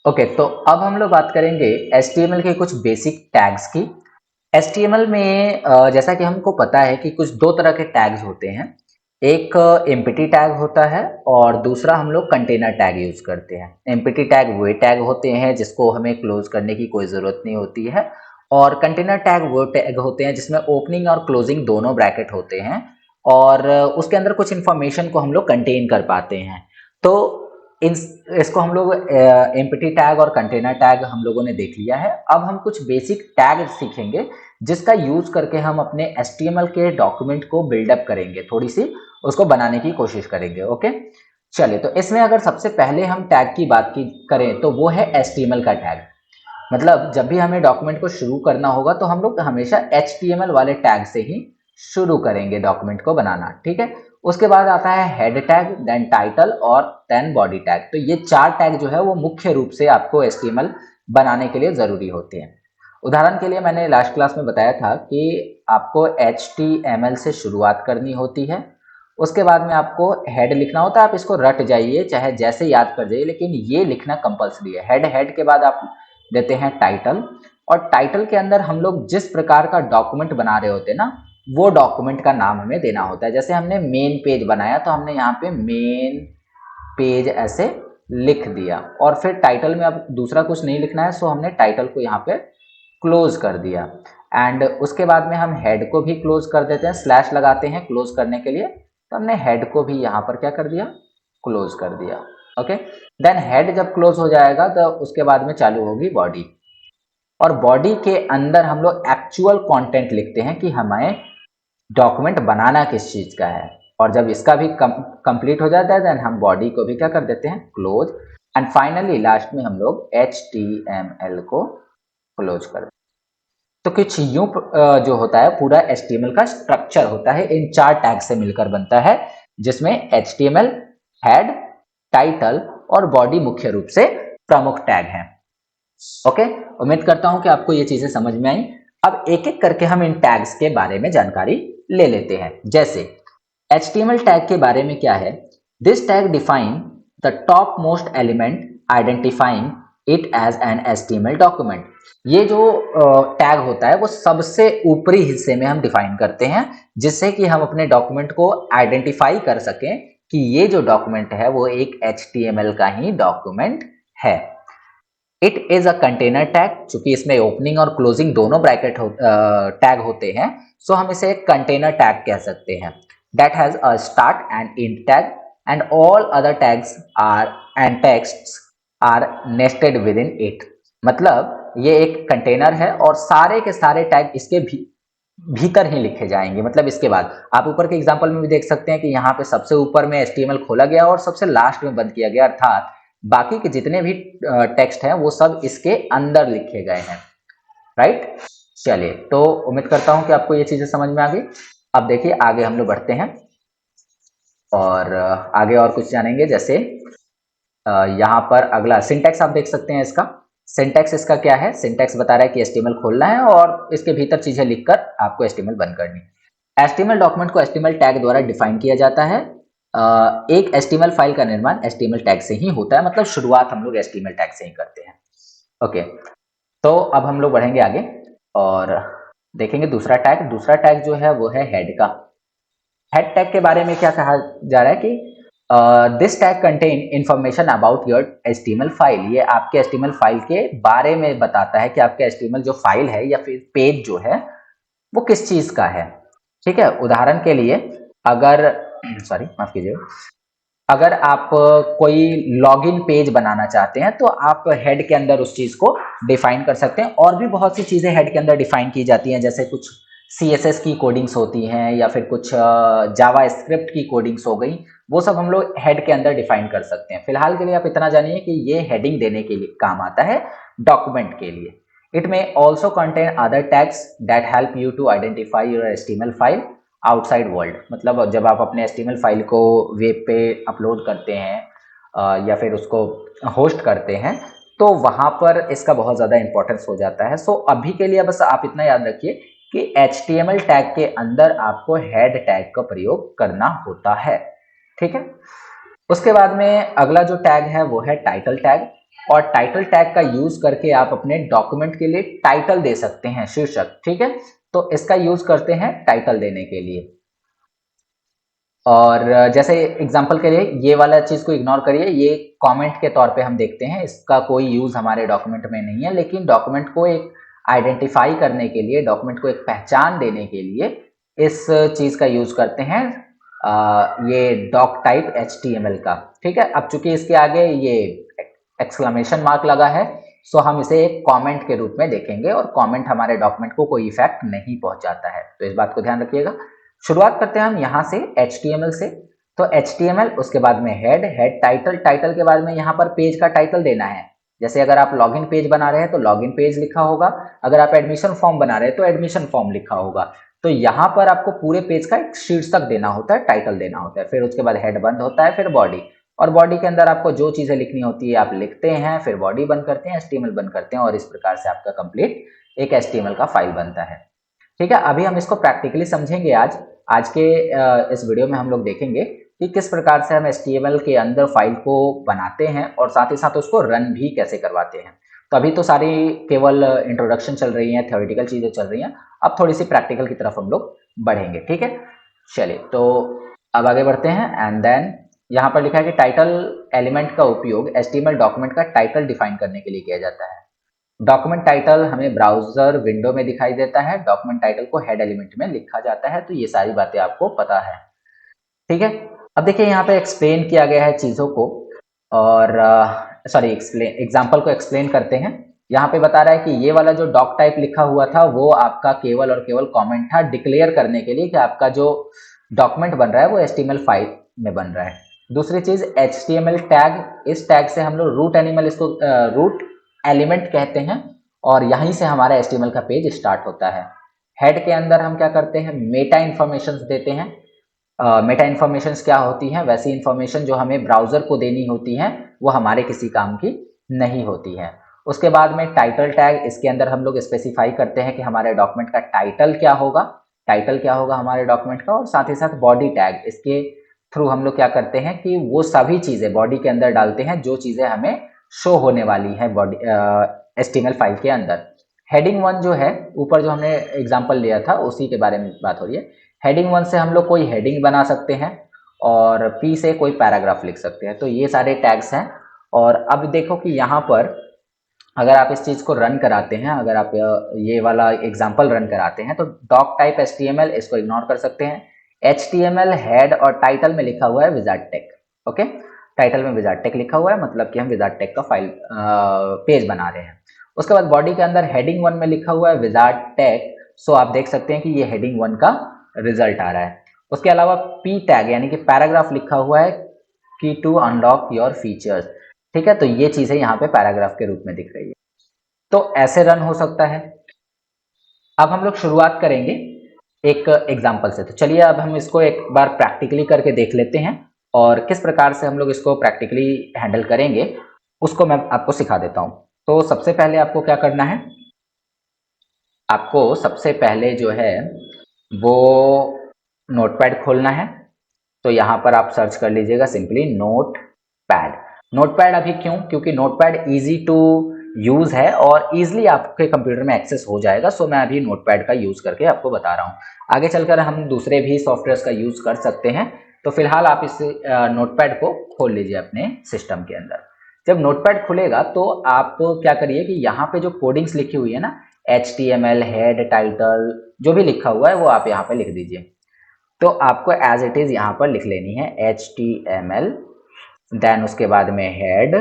Okay, तो अब हम लोग बात करेंगे HTML के कुछ बेसिक टैग्स की। HTML में जैसा कि हमको पता है कि कुछ दो तरह के टैग्स होते हैं। एक एम्प्टी टैग होता है और दूसरा हम लोग कंटेनर टैग यूज करते हैं। एम्प्टी टैग वो टैग होते हैं जिसको हमें क्लोज करने की कोई ज़रूरत नहीं होती है, और कंटेनर टैग वो टैग होते हैं जिसमें ओपनिंग और क्लोजिंग दोनों ब्रैकेट होते हैं और उसके अंदर कुछ इन्फॉर्मेशन को हम लोग कंटेन कर पाते हैं। तो इन इसको हम लोग एम्प्टी टैग और कंटेनर टैग हम लोगों ने देख लिया है। अब हम कुछ बेसिक टैग सीखेंगे जिसका यूज करके हम अपने HTML के डॉक्यूमेंट को बिल्डअप करेंगे, थोड़ी सी उसको बनाने की कोशिश करेंगे। ओके, चलिए, तो इसमें अगर सबसे पहले हम टैग की बात की करें तो वो है HTML का टैग। मतलब जब भी हमें डॉक्यूमेंट को शुरू करना होगा तो हम लोग हमेशा HTML वाले टैग से ही शुरू करेंगे डॉक्यूमेंट को बनाना, ठीक है। उसके बाद आता है हेड टैग, देन टाइटल और देन बॉडी टैग। तो ये चार टैग जो है वो मुख्य रूप से आपको HTML बनाने के लिए जरूरी होते हैं। उदाहरण के लिए मैंने लास्ट क्लास में बताया था कि आपको HTML से शुरुआत करनी होती है, उसके बाद में आपको हेड लिखना होता है। आप इसको रट जाइए, चाहे जैसे याद कर जाइए, लेकिन ये लिखना कंपलसरी है। हेड के बाद आप देते हैं टाइटल, और टाइटल के अंदर हम लोग जिस प्रकार का डॉक्यूमेंट बना रहे होते हैं ना, वो डॉक्यूमेंट का नाम हमें देना होता है। जैसे हमने मेन पेज बनाया तो हमने यहाँ पे मेन पेज ऐसे लिख दिया, और फिर टाइटल में अब दूसरा कुछ नहीं लिखना है, सो हमने टाइटल को यहाँ पे क्लोज कर दिया। एंड उसके बाद में हम हेड को भी क्लोज कर देते हैं, स्लैश लगाते हैं क्लोज करने के लिए। तो हमने हेड को भी यहाँ पर क्या कर दिया, क्लोज कर दिया। ओके, देन हेड जब क्लोज हो जाएगा तो उसके बाद में चालू होगी बॉडी, और बॉडी के अंदर हम लोग एक्चुअल कंटेंट लिखते हैं कि हमें डॉक्यूमेंट बनाना किस चीज का है। और जब इसका भी कंप्लीट हो जाता है देन हम बॉडी को भी क्या कर देते हैं, क्लोज। एंड फाइनली लास्ट में हम लोग HTML को क्लोज कर देते हैं। तो कुछ यूं जो होता है पूरा HTML का स्ट्रक्चर होता है, इन चार टैग से मिलकर बनता है, जिसमें HTML, हेड, टाइटल और बॉडी मुख्य रूप से प्रमुख टैग हैं। ओके, उम्मीद करता हूं कि आपको ये चीजें समझ में आई। अब एक एक करके हम इन टैग्स के बारे में जानकारी ले लेते हैं। जैसे HTML टैग के बारे में क्या है, this tag define the top most element identifying it as an HTML document. ये जो टैग होता है वो सबसे ऊपरी हिस्से में हम डिफाइन करते हैं, जिससे कि हम अपने डॉक्यूमेंट को आइडेंटिफाई कर सकें कि ये जो डॉक्यूमेंट है वो एक HTML का ही डॉक्यूमेंट है। It is a container tag, चूंकि इसमें ओपनिंग और क्लोजिंग दोनों ब्रैकेट टैग होते हैं, सो हम इसे एक कंटेनर टैग कह सकते हैं। That has a start and end tag and all other tags are and texts are nested within it. मतलब ये एक कंटेनर है और सारे के सारे टैग इसके भीतर ही लिखे जाएंगे। मतलब इसके बाद आप ऊपर के एग्जांपल में भी देख सकते हैं कि यहाँ पे सबसे ऊपर में HTML खोला गया और सबसे लास्ट में बंद किया गया, अर्थात बाकी के जितने भी टेक्स्ट हैं वो सब इसके अंदर लिखे गए हैं। राइट, चलिए, तो उम्मीद करता हूं कि आपको ये चीजें समझ में आ गई। अब देखिए आगे हम लोग बढ़ते हैं और आगे और कुछ जानेंगे। जैसे यहाँ पर अगला सिंटैक्स आप देख सकते हैं। इसका सिंटैक्स इसका क्या है, सिंटैक्स बता रहा है कि HTML खोलना है और इसके भीतर चीजें लिखकर आपको HTML बंद करनी है। HTML डॉक्यूमेंट को HTML टैग द्वारा डिफाइन किया जाता है। एक HTML फाइल का निर्माण HTML टैग से ही होता है, मतलब शुरुआत हम लोग HTML टैग से ही करते हैं। ओके, तो अब हम लोग बढ़ेंगे आगे और देखेंगे दूसरा टैग। दूसरा टैग जो है वो है हेड का। हेड टैग के बारे में क्या कहा जा रहा है कि this tag contain information about your HTML file. ये आपके HTML फाइल के बारे में बताता है कि आपके HTML जो फाइल है या फिर पेज जो है वो किस चीज का है। ठीक है, उदाहरण के लिए अगर सॉरी माफ कीजिएगा, अगर आप कोई लॉगिन पेज बनाना चाहते हैं तो आप हेड के अंदर उस चीज को डिफाइन कर सकते हैं। और भी बहुत सी चीजें हेड के अंदर डिफाइन की जाती हैं, जैसे कुछ CSS की कोडिंग्स होती हैं या फिर कुछ जावा स्क्रिप्ट की कोडिंग्स हो गई, वो सब हम लोग हेड के अंदर डिफाइन कर सकते हैं। फिलहाल के लिए आप इतना जानिए कि ये हेडिंग देने के लिए काम आता है डॉक्यूमेंट के लिए। इट में also contain other tags that help you to identify your HTML file outside world. मतलब जब आप अपने HTML फाइल को वेब पे अपलोड करते हैं या फिर उसको होस्ट करते हैं तो वहां पर इसका बहुत ज़्यादा इंपॉर्टेंस हो जाता है। सो अभी के लिए बस आप इतना याद रखिए कि HTML टैग के अंदर आपको हेड टैग का प्रयोग करना होता है। ठीक है, उसके बाद में अगला जो टैग है वो है टाइटल टैग। और टाइटल टैग का यूज करके आप अपने डॉक्यूमेंट के लिए टाइटल दे सकते हैं, शीर्षक। ठीक है, तो इसका यूज करते हैं टाइटल देने के लिए। और जैसे एग्जांपल के लिए ये वाला चीज को इग्नोर करिए, ये कमेंट के तौर पे हम देखते हैं, इसका कोई यूज हमारे डॉक्यूमेंट में नहीं है, लेकिन डॉक्यूमेंट को एक आइडेंटिफाई करने के लिए, डॉक्यूमेंट को एक पहचान देने के लिए इस चीज का यूज करते हैं, ये डॉक टाइप HTML का। ठीक है, अब चूंकि इसके आगे ये एक्सक्लेमेशन मार्क लगा है, सो हम इसे एक कमेंट के रूप में देखेंगे, और कमेंट हमारे डॉक्यूमेंट को कोई इफेक्ट नहीं पहुंचाता है, तो इस बात को ध्यान रखिएगा। शुरुआत करते हैं हम यहाँ से HTML से। तो HTML, उसके बाद में हेड टाइटल, टाइटल के बाद में यहाँ पर पेज का टाइटल देना है। जैसे अगर आप लॉगिन पेज बना रहे हैं तो लॉगिन पेज लिखा होगा, अगर आप एडमिशन फॉर्म बना रहे हैं तो एडमिशन फॉर्म लिखा होगा। तो यहाँ पर आपको पूरे पेज का एक शीर्षक देना होता है, टाइटल देना होता है, फिर उसके बाद हेड बंद होता है, फिर बॉडी, और बॉडी के अंदर आपको जो चीजें लिखनी होती है आप लिखते हैं, फिर बॉडी बंद करते हैं, HTML बंद करते हैं, और इस प्रकार से आपका कंप्लीट एक HTML का फाइल बनता है। ठीक है, अभी हम इसको प्रैक्टिकली समझेंगे। आज के इस वीडियो में हम लोग देखेंगे कि किस प्रकार से हम HTML के अंदर फाइल को बनाते हैं और साथ ही साथ उसको रन भी कैसे करवाते हैं। तो अभी तो सारी केवल इंट्रोडक्शन चल रही है, थ्योरेटिकल चीजें चल रही हैं, अब थोड़ी सी प्रैक्टिकल की तरफ हम लोग बढ़ेंगे। ठीक है, चलिए तो अब आगे बढ़ते हैं। एंड देन यहाँ पर लिखा है कि टाइटल एलिमेंट का उपयोग HTML डॉक्यूमेंट का टाइटल डिफाइन करने के लिए किया जाता है। डॉक्यूमेंट टाइटल हमें ब्राउजर विंडो में दिखाई देता है, डॉक्यूमेंट टाइटल को हेड एलिमेंट में लिखा जाता है। तो ये सारी बातें आपको पता है। ठीक है, अब देखिए यहाँ पे एक्सप्लेन किया गया है चीजों को, और सॉरी एक्सप्लेन, एग्जाम्पल को एक्सप्लेन करते हैं। यहाँ पे बता रहा है कि ये वाला जो डॉक टाइप लिखा हुआ था वो आपका केवल और केवल कमेंट था, डिक्लेयर करने के लिए कि आपका जो डॉक्यूमेंट बन रहा है वो HTML फाइल में बन रहा है। दूसरी चीज HTML टैग, इस टैग से हम लोग रूट एनिमल, इसको रूट एलिमेंट कहते हैं, और यहीं से हमारा HTML का पेज स्टार्ट होता है। हेड के अंदर हम क्या करते हैं, मेटा इंफॉर्मेशन देते हैं। मेटा इन्फॉर्मेशन क्या होती हैं, वैसी इन्फॉर्मेशन जो हमें ब्राउजर को देनी होती हैं, वो हमारे किसी काम की नहीं होती है। उसके बाद में टाइटल टैग, इसके अंदर हम लोग स्पेसिफाई करते हैं कि हमारे डॉक्यूमेंट का टाइटल क्या होगा, टाइटल क्या होगा हमारे डॉक्यूमेंट का, और साथ ही साथ बॉडी टैग, इसके थ्रू हम लोग क्या करते हैं कि वो सभी चीजें बॉडी के अंदर डालते हैं जो चीजें हमें शो होने वाली है बॉडी HTML फाइल के अंदर। हेडिंग 1 जो है, ऊपर जो हमने एग्जांपल लिया था उसी के बारे में बात हो रही है। हेडिंग 1 से हम लोग कोई हेडिंग बना सकते हैं, और P से कोई पैराग्राफ लिख सकते हैं। तो ये सारे टैग्स हैं। और अब देखो कि यहाँ पर अगर आप इस चीज को रन कराते हैं, अगर आप ये वाला एग्जांपल रन कराते हैं, तो डॉक टाइप HTML, इसको इग्नोर कर सकते हैं। HTML हेड और टाइटल में लिखा हुआ है विजार्ड टेक। ओके, टाइटल में विजार्ड टेक लिखा हुआ है, मतलब कि हम विजार्ड टेक का फाइल पेज बना रहे हैं। उसके बाद बॉडी के अंदर हेडिंग 1 में लिखा हुआ है विजार्ड टेक, सो आप देख सकते हैं कि ये हेडिंग 1 का रिजल्ट आ रहा है। उसके अलावा P टैग यानी कि पैराग्राफ लिखा हुआ है की टू अनलॉक योर फीचर्स। ठीक है, तो ये चीजें यहाँ पे पैराग्राफ के रूप में दिख रही है। तो ऐसे रन हो सकता है। अब हम लोग शुरुआत करेंगे एक एग्जाम्पल से। तो चलिए अब हम इसको एक बार प्रैक्टिकली करके देख लेते हैं, और किस प्रकार से हम लोग इसको प्रैक्टिकली हैंडल करेंगे उसको मैं आपको सिखा देता हूं। तो सबसे पहले आपको क्या करना है, आपको सबसे पहले जो है वो नोटपैड खोलना है। तो यहाँ पर आप सर्च कर लीजिएगा सिंपली नोटपैड। नोटपैड अभी क्यों, क्योंकि नोटपैड इजी टू यूज है और इजीली आपके कंप्यूटर में एक्सेस हो जाएगा। सो मैं अभी नोटपैड का यूज करके आपको बता रहा हूँ। आगे चलकर हम दूसरे भी सॉफ्टवेयर का यूज कर सकते हैं। तो फिलहाल आप इस नोटपैड को खोल लीजिए अपने सिस्टम के अंदर। जब नोटपैड खुलेगा तो आप क्या करिए कि यहाँ पे जो कोडिंग्स लिखी हुई है ना, HTML हेड टाइटल जो भी लिखा हुआ है वो आप यहाँ पे लिख दीजिए। तो आपको एज इट इज यहाँ पर लिख लेनी है HTML, देन उसके बाद में हेड,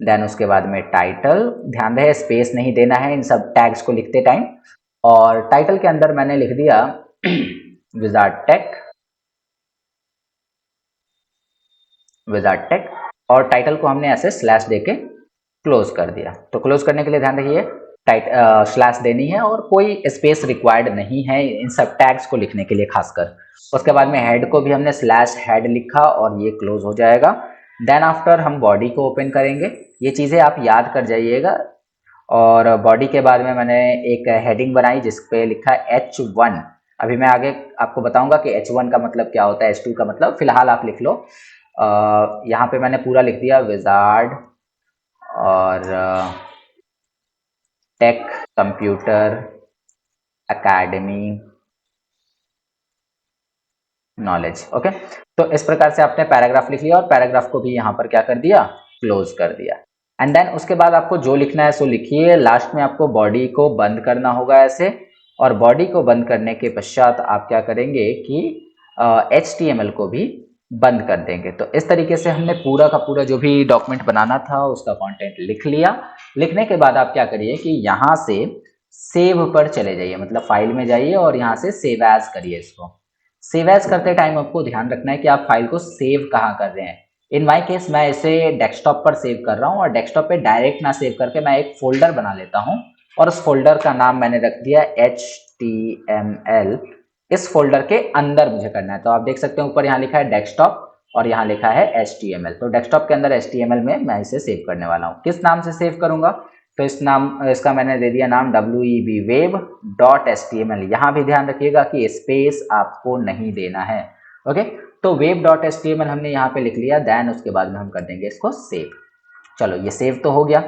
देन उसके बाद में टाइटल। ध्यान रहे स्पेस नहीं देना है इन सब टैग्स को लिखते टाइम। और टाइटल के अंदर मैंने लिख दिया विजार्ड टेक, विजार्ड टेक, और टाइटल को हमने ऐसे स्लैश देके क्लोज कर दिया। तो क्लोज करने के लिए ध्यान रखिए स्लैश देनी है और कोई स्पेस रिक्वायर्ड नहीं है इन सब टैग्स को लिखने के लिए खासकर। उसके बाद में हेड को भी हमने स्लैश हेड लिखा और ये क्लोज हो जाएगा। देन आफ्टर हम बॉडी को ओपन करेंगे। ये चीज़ें आप याद कर जाइएगा। और बॉडी के बाद में मैंने एक हेडिंग बनाई जिस पे लिखा H1। अभी मैं आगे आपको बताऊंगा कि H1 का मतलब क्या होता है, H2 का मतलब, फिलहाल आप लिख लो। यहाँ पे मैंने पूरा लिख दिया विजार्ड और tech computer academy knowledge. Okay, तो इस प्रकार से आपने पैराग्राफ लिख लिया और पैराग्राफ को भी यहाँ पर क्या कर दिया, क्लोज कर दिया। एंड देन उसके बाद आपको जो लिखना है सो लिखिए। लास्ट में आपको बॉडी को बंद करना होगा ऐसे, और बॉडी को बंद करने के पश्चात आप क्या करेंगे कि HTML को भी बंद कर देंगे। तो इस तरीके से हमने पूरा का पूरा जो भी डॉक्यूमेंट बनाना था उसका कंटेंट लिख लिया। लिखने के बाद आप क्या करिए कि यहाँ से सेव पर चले जाइए, मतलब फाइल में जाइए और यहाँ से सेव एज करिए इसको। सेव एज करते टाइम आपको ध्यान रखना है कि आप फाइल को सेव कहाँ कर रहे हैं। इन माई केस मैं इसे डेस्कटॉप पर सेव कर रहा हूँ, और डेस्कटॉप पे डायरेक्ट ना सेव करके मैं एक फोल्डर बना लेता हूँ और उस फोल्डर का नाम मैंने रख दिया HTML। इस फोल्डर के अंदर मुझे करना है, तो आप देख सकते हैं ऊपर यहाँ लिखा है डेस्कटॉप और यहाँ लिखा है HTML। तो डेस्कटॉप के अंदर HTML में मैं इसे सेव करने वाला हूँ। किस नाम से सेव करूंगा, तो इसका मैंने दे दिया नाम webwave.html। यहाँ भी ध्यान रखिएगा कि स्पेस आपको नहीं देना है। ओके, तो web.html हमने यहाँ पे लिख लिया। देन उसके बाद में हम कर देंगे इसको सेव। चलो ये सेव तो हो गया।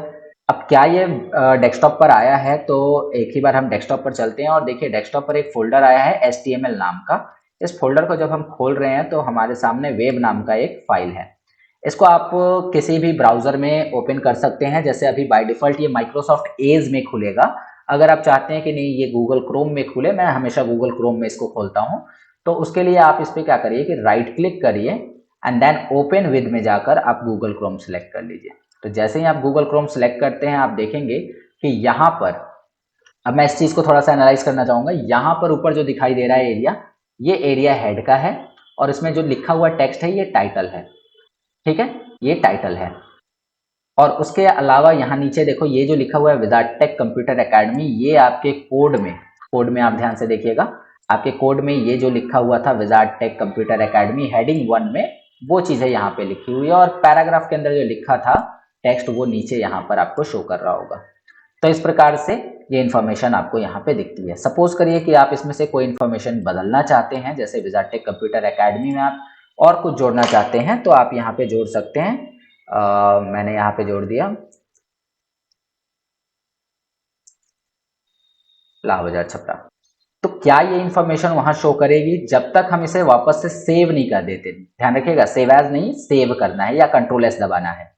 अब क्या ये डेस्कटॉप पर आया है, तो एक ही बार हम डेस्कटॉप पर चलते हैं और देखिए डेस्कटॉप पर एक फोल्डर आया है HTML नाम का। इस फोल्डर को जब हम खोल रहे हैं तो हमारे सामने वेब नाम का एक फाइल है। इसको आप किसी भी ब्राउजर में ओपन कर सकते हैं, जैसे अभी बाय डिफॉल्ट ये माइक्रोसॉफ्ट एज में खुलेगा। अगर आप चाहते हैं कि नहीं ये गूगल क्रोम में खुले, मैं हमेशा गूगल क्रोम में इसको खोलता हूँ, तो उसके लिए आप इस पर क्या करिए कि राइट क्लिक करिए एंड देन ओपन विद में जाकर आप गूगल क्रोम सेलेक्ट कर लीजिए। तो जैसे ही आप गूगल क्रोम सेलेक्ट करते हैं आप देखेंगे कि यहाँ पर, अब मैं इस चीज़ को थोड़ा सा एनालाइज करना चाहूँगा। यहाँ पर ऊपर जो दिखाई दे रहा है एरिया, ये एरिया हेड का है और इसमें जो लिखा हुआ टेक्स्ट है ये टाइटल है। ठीक है, ये टाइटल है। और उसके अलावा यहाँ नीचे देखो ये जो लिखा हुआ है विजार्ड टेक कंप्यूटर एकेडमी, ये आपके कोड में आप ध्यान से देखिएगा, आपके कोड में ये जो लिखा हुआ था wizard tech computer academy heading 1 में, वो चीज़ें यहाँ पे लिखी हुई है। और पैराग्राफ के अंदर जो लिखा था टेक्स्ट वो नीचे यहाँ पर आपको शो कर रहा होगा। तो इस प्रकार से ये इन्फॉर्मेशन आपको यहाँ पे दिखती है। सपोज करिए कि आप इसमें से कोई इन्फॉर्मेशन बदलना चाहते हैं, जैसे विजार्ड टेक कंप्यूटर एकेडमी में आप और कुछ जोड़ना चाहते हैं तो आप यहाँ पे जोड़ सकते हैं। मैंने यहाँ पे जोड़ दिया लाभ बाजार छपरा। तो क्या ये इन्फॉर्मेशन वहां शो करेगी जब तक हम इसे वापस से सेव नहीं कर देते। ध्यान रखिएगा, सेव एज नहीं, सेव करना है या कंट्रोल एस दबाना है।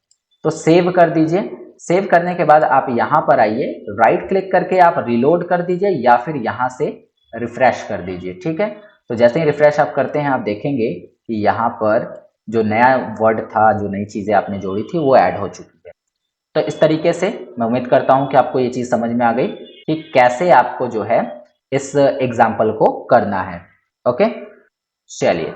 तो सेव कर दीजिए। सेव करने के बाद आप यहाँ पर आइए, राइट क्लिक करके आप रिलोड कर दीजिए या फिर यहाँ से रिफ्रेश कर दीजिए। ठीक है, तो जैसे ही रिफ्रेश आप करते हैं आप देखेंगे कि यहाँ पर जो नया वर्ड था, जो नई चीज़ें आपने जोड़ी थी वो ऐड हो चुकी है। तो इस तरीके से मैं उम्मीद करता हूँ कि आपको ये चीज़ समझ में आ गई कि कैसे आपको जो है इस एग्जाम्पल को करना है। ओके, चलिए।